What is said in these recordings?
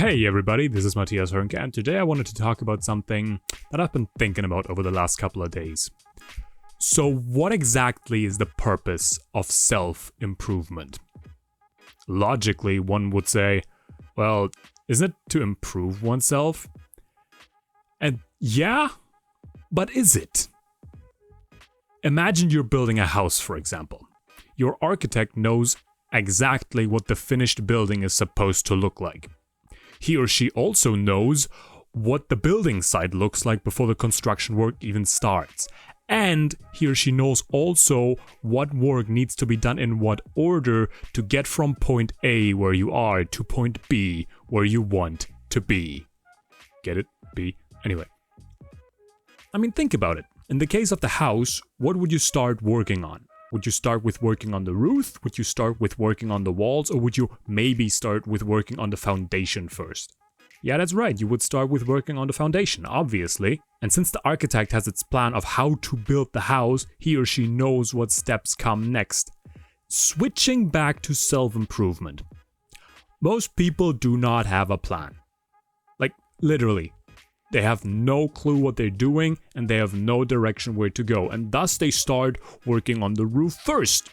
Hey everybody, this is Matthias Hörnke, and today I wanted to talk about something that I've been thinking about over the last couple of days. So what exactly is the purpose of self-improvement? Logically, one would say, well, isn't it to improve oneself? And yeah, but is it? Imagine you're building a house, for example. Your architect knows exactly what the finished building is supposed to look like. He or she also knows what the building site looks like before the construction work even starts. And he or she knows also what work needs to be done in what order to get from point A, where you are, to point B, where you want to be. Get it? B? Anyway. I mean, think about it. In the case of the house, what would you start working on? Would you start with working on the roof? Would you start with working on the walls? Or would you maybe start with working on the foundation first? Yeah, that's right, you would start with working on the foundation, obviously. And since the architect has its plan of how to build the house, he or she knows what steps come next. Switching back to self-improvement. Most people do not have a plan. Like, literally. They have no clue what they're doing and they have no direction where to go, and thus they start working on the roof first.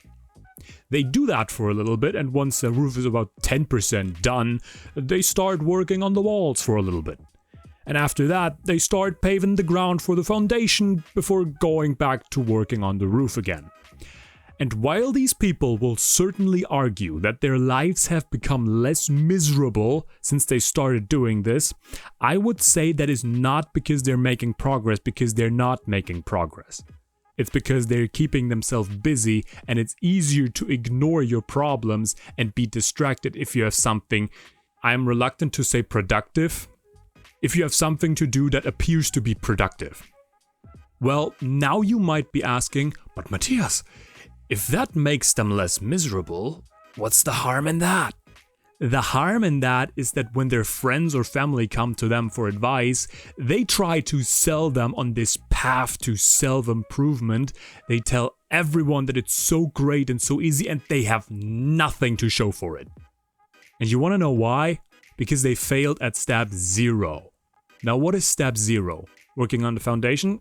They do that for a little bit, and once the roof is about 10% done, they start working on the walls for a little bit. And after that, they start paving the ground for the foundation before going back to working on the roof again. And while these people will certainly argue that their lives have become less miserable since they started doing this, I would say that is not because they're making progress, because they're not making progress. It's because they're keeping themselves busy, and it's easier to ignore your problems and be distracted if you have something, I'm reluctant to say productive, if you have something to do that appears to be productive. Well, now you might be asking, but Matthias, if that makes them less miserable, what's the harm in that? The harm in that is that when their friends or family come to them for advice, they try to sell them on this path to self-improvement. They tell everyone that it's so great and so easy, and they have nothing to show for it. And you want to know why? Because they failed at step 0. Now, what is step 0? Working on the foundation?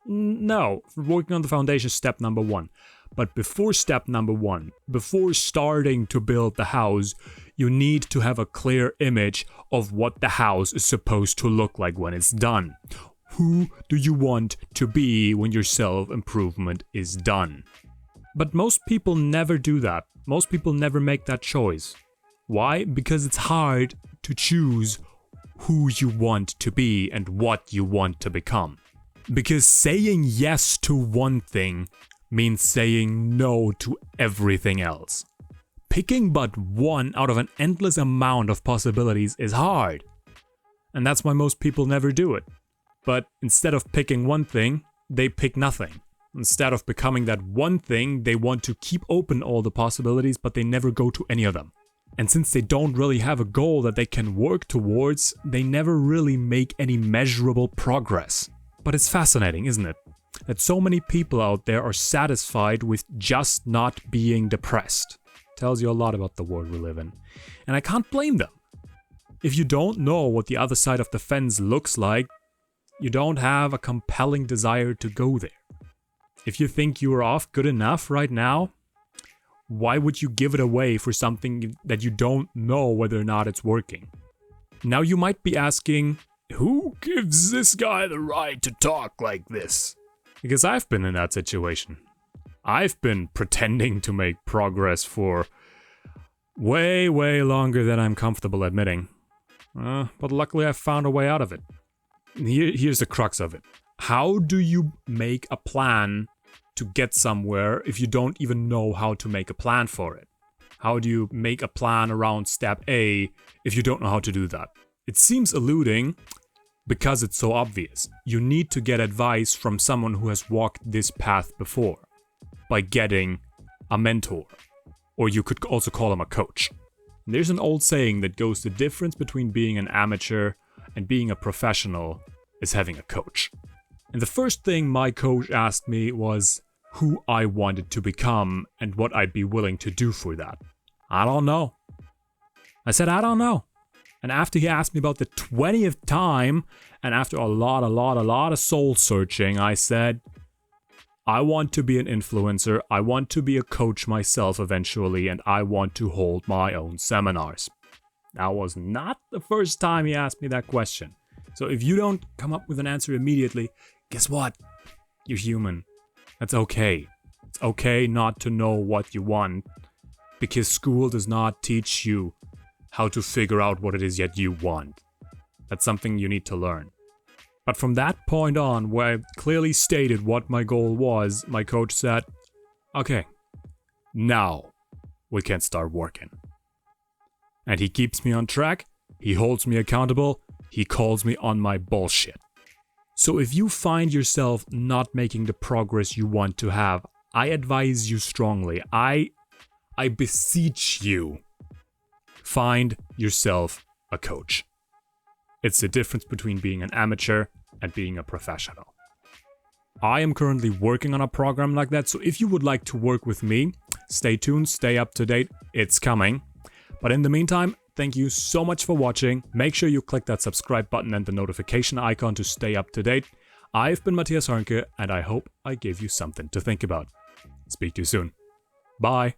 No, working on the foundation is step number 1. But before step number 1, before starting to build the house, you need to have a clear image of what the house is supposed to look like when it's done. Who do you want to be when your self-improvement is done? But most people never do that. Most people never make that choice. Why? Because it's hard to choose who you want to be and what you want to become. Because saying yes to one thing means saying no to everything else. Picking but one out of an endless amount of possibilities is hard. And that's why most people never do it. But instead of picking one thing, they pick nothing. Instead of becoming that one thing, they want to keep open all the possibilities, but they never go to any of them. And since they don't really have a goal that they can work towards, they never really make any measurable progress. But it's fascinating, isn't it? That so many people out there are satisfied with just not being depressed. Tells you a lot about the world we live in. And I can't blame them. If you don't know what the other side of the fence looks like, you don't have a compelling desire to go there. If you think you are off good enough right now, why would you give it away for something that you don't know whether or not it's working? Now you might be asking, who gives this guy the right to talk like this? Because I've been in that situation. I've been pretending to make progress for way longer than I'm comfortable admitting. But luckily I found a way out of it. Here's the crux of it. How do you make a plan to get somewhere if you don't even know how to make a plan for it? How do you make a plan around step A if you don't know how to do that? It seems eluding, because it's so obvious. You need to get advice from someone who has walked this path before, by getting a mentor, or you could also call him a coach. There's an old saying that goes, the difference between being an amateur and being a professional is having a coach. And the first thing my coach asked me was who I wanted to become and what I'd be willing to do for that. I don't know. I said, I don't know. And after he asked me about the 20th time, and after a lot of soul searching, I said, I want to be an influencer, I want to be a coach myself eventually, and I want to hold my own seminars. That was not the first time he asked me that question. So if you don't come up with an answer immediately, guess what? You're human. That's okay. It's okay not to know what you want, because school does not teach you how to figure out what it is yet you want. That's something you need to learn. But from that point on, where I clearly stated what my goal was, my coach said, okay, now we can start working. And he keeps me on track, he holds me accountable, he calls me on my bullshit. So if you find yourself not making the progress you want to have, I advise you strongly, I beseech you, find yourself a coach. It's the difference between being an amateur and being a professional. I am currently working on a program like that, so if you would like to work with me, stay tuned, stay up to date, it's coming. But in the meantime, thank you so much for watching. Make sure you click that subscribe button and the notification icon to stay up to date. I've been Matthias Hörnke, and I hope I gave you something to think about. Speak to you soon. Bye.